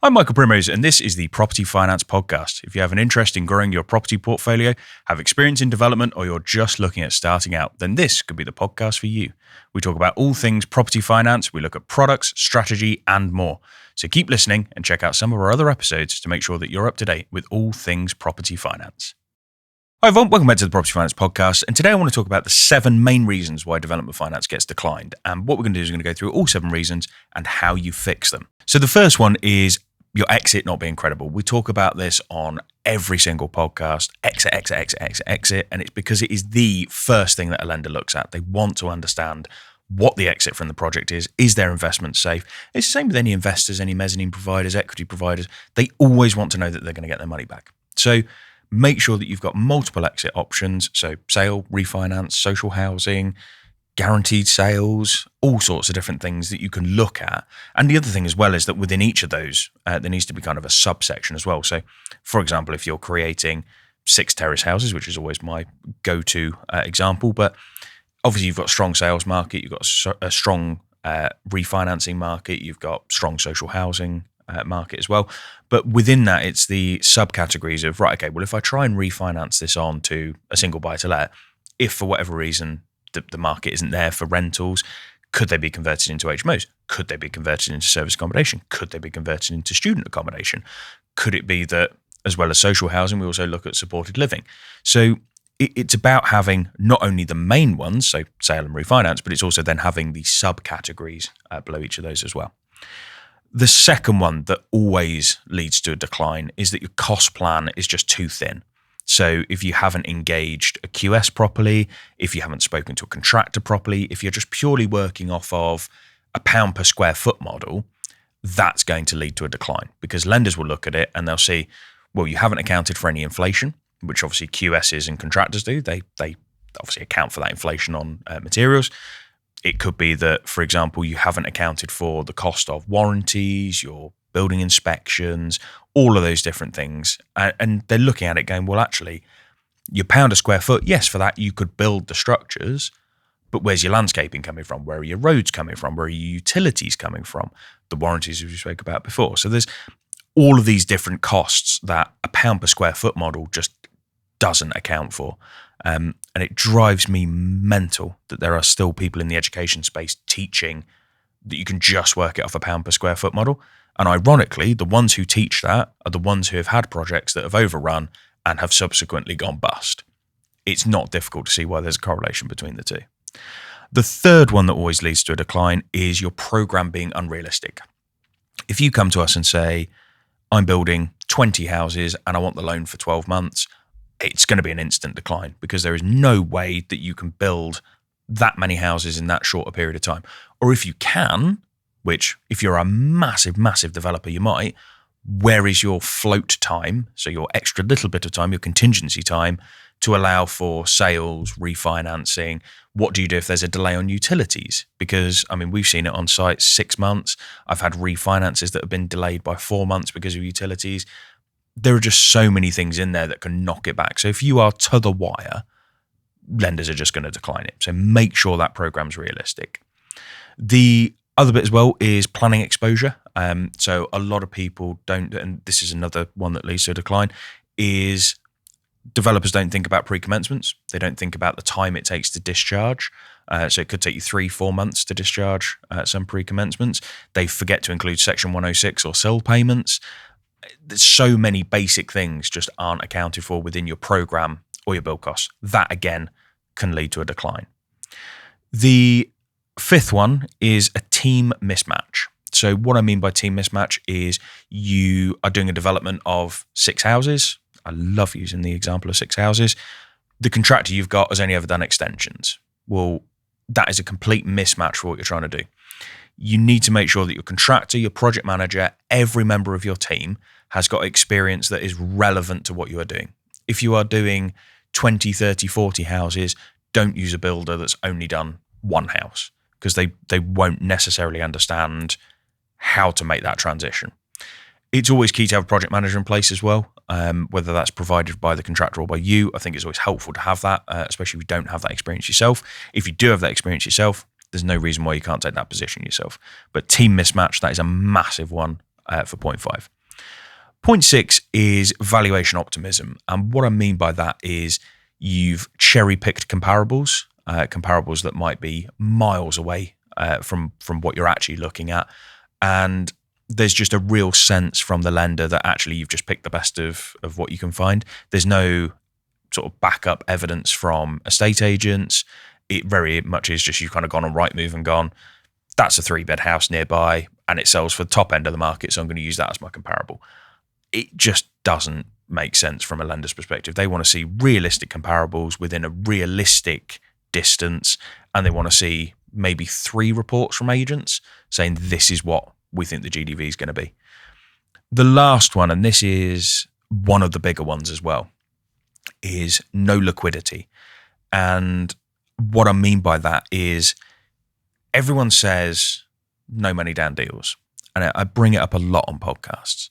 I'm Michael Primrose, and this is the Property Finance Podcast. If you have an interest in growing your property portfolio, have experience in development, or you're just looking at starting out, then this could be the podcast for you. We talk about all things property finance, we look at products, strategy, and more. So keep listening and check out some of our other episodes to make sure that you're up to date with all things property finance. Hi everyone, welcome back to the Property Finance Podcast, and today I want to talk about the 7 main reasons why development finance gets declined. And what we're going to do is we're going to go through all 7 reasons and how you fix them. So the first one is your exit not being credible. We talk about this on every single podcast, exit, and it's because it is the first thing that a lender looks at. They want to understand what the exit from the project is their investment safe? It's the same with any investors, any mezzanine providers, equity providers. They always want to know that they're going to get their money back. So make sure that you've got multiple exit options, so sale, refinance, social housing, guaranteed sales, all sorts of different things that you can look at. And the other thing as well is that within each of those, there needs to be kind of a subsection as well. So, for example, if you're creating 6 terrace houses, which is always my go-to example, but obviously you've got a strong sales market, you've got a strong refinancing market, you've got strong social housing market as well. But within that, it's the subcategories of, right, okay, well, if I try and refinance this on to a single buy-to-let, if for whatever reason the market isn't there for rentals, could they be converted into HMOs? Could they be converted into service accommodation? Could they be converted into student accommodation? Could it be that, as well as social housing, we also look at supported living? So it's about having not only the main ones, so sale and refinance, but it's also then having the subcategories below each of those as well. The second one that always leads to a decline is that your cost plan is just too thin. So if you haven't engaged a QS properly, if you haven't spoken to a contractor properly, if you're just purely working off of a pound per square foot model, that's going to lead to a decline, because lenders will look at it and they'll see, well, you haven't accounted for any inflation, which obviously QSs and contractors do. They obviously account for that inflation on materials. It could be that, for example, you haven't accounted for the cost of warranties, your building inspections, all of those different things. And they're looking at it going, well, actually, your pound a square foot, yes, for that you could build the structures, but where's your landscaping coming from? Where are your roads coming from? Where are your utilities coming from? The warranties, as we spoke about before. So there's all of these different costs that a pound per square foot model just doesn't account for. And it drives me mental that there are still people in the education space teaching that you can just work it off a pound per square foot model. And ironically, the ones who teach that are the ones who have had projects that have overrun and have subsequently gone bust. It's not difficult to see why there's a correlation between the two. The third one that always leads to a decline is your program being unrealistic. If you come to us and say, I'm building 20 houses and I want the loan for 12 months, it's going to be an instant decline, because there is no way that you can build that many houses in that short a period of time. Or if you can, which if you're a massive, massive developer, you might, where is your float time? So your extra little bit of time, your contingency time to allow for sales, refinancing. What do you do if there's a delay on utilities? Because, I mean, we've seen it on site 6 months. I've had refinances that have been delayed by 4 months because of utilities. There are just so many things in there that can knock it back. So if you are to the wire, lenders are just going to decline it. So make sure that program's realistic. The other bit as well is planning exposure. So a lot of people don't, and this is another one that leads to a decline, is developers don't think about pre-commencements. They don't think about the time it takes to discharge. So it could take you 3-4 months to discharge some pre-commencements. They forget to include Section 106 or SIL payments. There's so many basic things just aren't accounted for within your program or your build costs. That, again, can lead to a decline. The fifth one is a team mismatch. So what I mean by team mismatch is you are doing a development of 6 houses. I love using the example of 6 houses. The contractor you've got has only ever done extensions. Well, that is a complete mismatch for what you're trying to do. You need to make sure that your contractor, your project manager, every member of your team has got experience that is relevant to what you are doing. If you are doing 20, 30, 40 houses, don't use a builder that's only done 1 house, because they won't necessarily understand how to make that transition. It's always key to have a project manager in place as well, whether that's provided by the contractor or by you. I think it's always helpful to have that, especially if you don't have that experience yourself. If you do have that experience yourself, there's no reason why you can't take that position yourself. But team mismatch, that is a massive one for point 5. Point 6 is valuation optimism. And what I mean by that is you've cherry-picked comparables that might be miles away from what you're actually looking at. And there's just a real sense from the lender that actually you've just picked the best of what you can find. There's no sort of backup evidence from estate agents. It very much is just you've kind of gone on Rightmove and gone, that's a 3-bed house nearby and it sells for the top end of the market, so I'm going to use that as my comparable. It just doesn't make sense from a lender's perspective. They want to see realistic comparables within a realistic distance, and they want to see maybe 3 reports from agents saying this is what we think the GDV is going to be. The last one, and this is one of the bigger ones as well, is no liquidity. And what I mean by that is everyone says no money down deals. And I bring it up a lot on podcasts.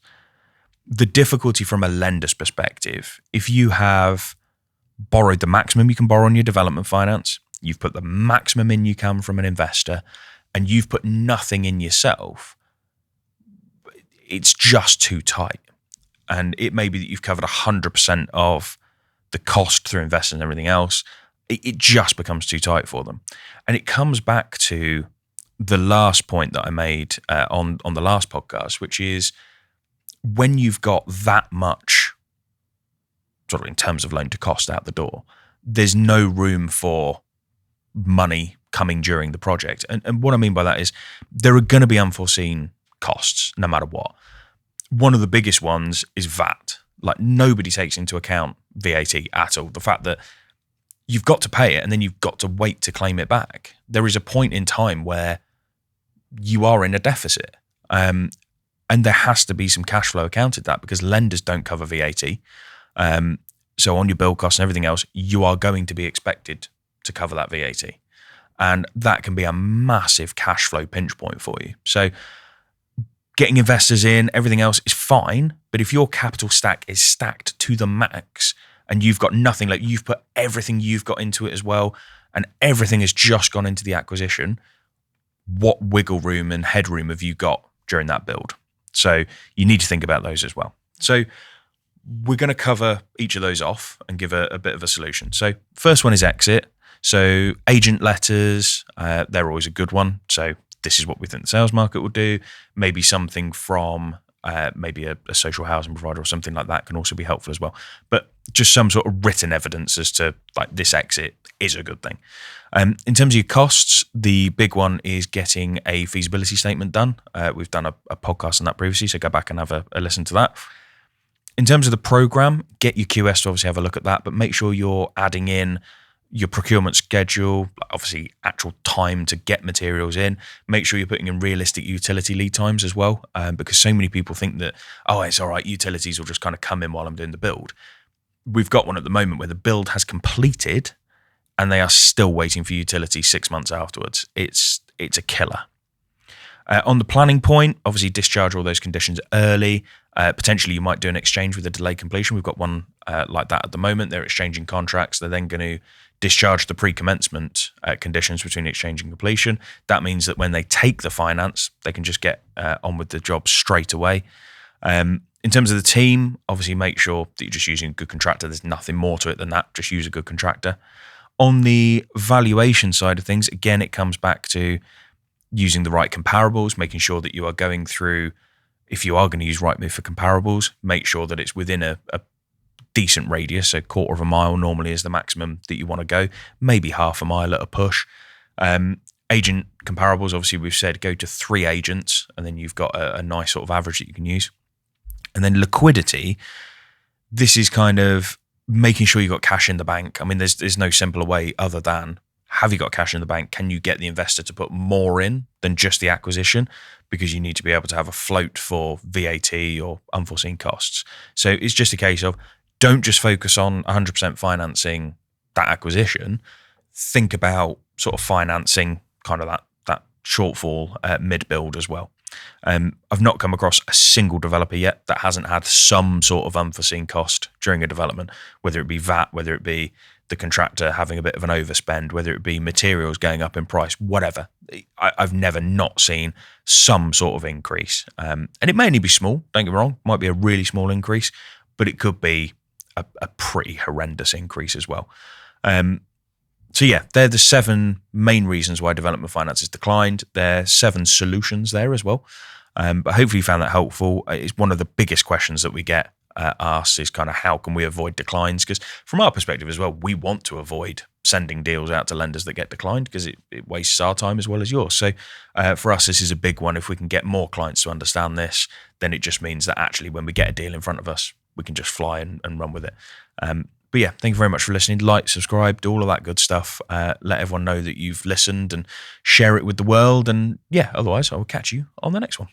The difficulty from a lender's perspective, if you have borrowed the maximum you can borrow on your development finance, you've put the maximum in you can from an investor, and you've put nothing in yourself, it's just too tight. And it may be that you've covered 100% of the cost through investing and everything else. It just becomes too tight for them. And it comes back to the last point that I made on the last podcast, which is when you've got that much, sort of in terms of loan to cost out the door, there's no room for money coming during the project. And what I mean by that is there are going to be unforeseen costs no matter what. One of the biggest ones is VAT. Like nobody takes into account VAT at all. The fact that you've got to pay it and then you've got to wait to claim it back. There is a point in time where you are in a deficit. And there has to be some cash flow accounted that because lenders don't cover VAT. So on your bill costs and everything else, you are going to be expected to cover that VAT. And that can be a massive cash flow pinch point for you. So getting investors in, everything else is fine. But if your capital stack is stacked to the max and you've got nothing, like you've put everything you've got into it as well, and everything has just gone into the acquisition, what wiggle room and headroom have you got during that build? So you need to think about those as well. So we're going to cover each of those off and give a bit of a solution. So first one is exit. So agent letters, they're always a good one. So this is what we think the sales market will do. Maybe something from maybe a social housing provider or something like that can also be helpful as well. But just some sort of written evidence as to like this exit is a good thing. In terms of your costs, the big one is getting a feasibility statement done. We've done a podcast on that previously, so go back and have a listen to that. In terms of the program, get your QS to obviously have a look at that, but make sure you're adding in your procurement schedule, obviously actual time to get materials in. Make sure you're putting in realistic utility lead times as well, because so many people think that, oh, it's all right, utilities will just kind of come in while I'm doing the build. We've got one at the moment where the build has completed and they are still waiting for utilities 6 months afterwards. It's a killer. On the planning point, obviously discharge all those conditions early. Potentially you might do an exchange with a delayed completion. We've got one like that at the moment. They're exchanging contracts. They're then going to discharge the pre-commencement conditions between exchange and completion. That means that when they take the finance, they can just get on with the job straight away. In terms of the team, obviously make sure that you're just using a good contractor. There's nothing more to it than that. Just use a good contractor. On the valuation side of things, again, it comes back to using the right comparables, making sure that you are going through, if you are going to use Rightmove for comparables, make sure that it's within a decent radius. A quarter of a mile normally is the maximum that you want to go, maybe half a mile at a push. Agent comparables, obviously we've said go to 3 agents and then you've got a nice sort of average that you can use. And then liquidity, this is kind of making sure you've got cash in the bank. I mean, there's no simpler way other than, have you got cash in the bank? Can you get the investor to put more in than just the acquisition? Because you need to be able to have a float for VAT or unforeseen costs. So it's just a case of don't just focus on 100% financing that acquisition. Think about sort of financing kind of that shortfall mid-build as well. I've not come across a single developer yet that hasn't had some sort of unforeseen cost during a development, whether it be VAT, whether it be the contractor having a bit of an overspend, whether it be materials going up in price, whatever. I've never not seen some sort of increase. And it may only be small, don't get me wrong, might be a really small increase, but it could be a pretty horrendous increase as well. So yeah, they're the 7 main reasons why development finance has declined. There are 7 solutions there as well. But hopefully you found that helpful. It's one of the biggest questions that we get asked is kind of how can we avoid declines? Because from our perspective as well, we want to avoid sending deals out to lenders that get declined because it wastes our time as well as yours. So for us, this is a big one. If we can get more clients to understand this, then it just means that actually when we get a deal in front of us, we can just fly and run with it. But yeah, thank you very much for listening. Like, subscribe, do all of that good stuff. Let everyone know that you've listened and share it with the world. And yeah, otherwise I will catch you on the next one.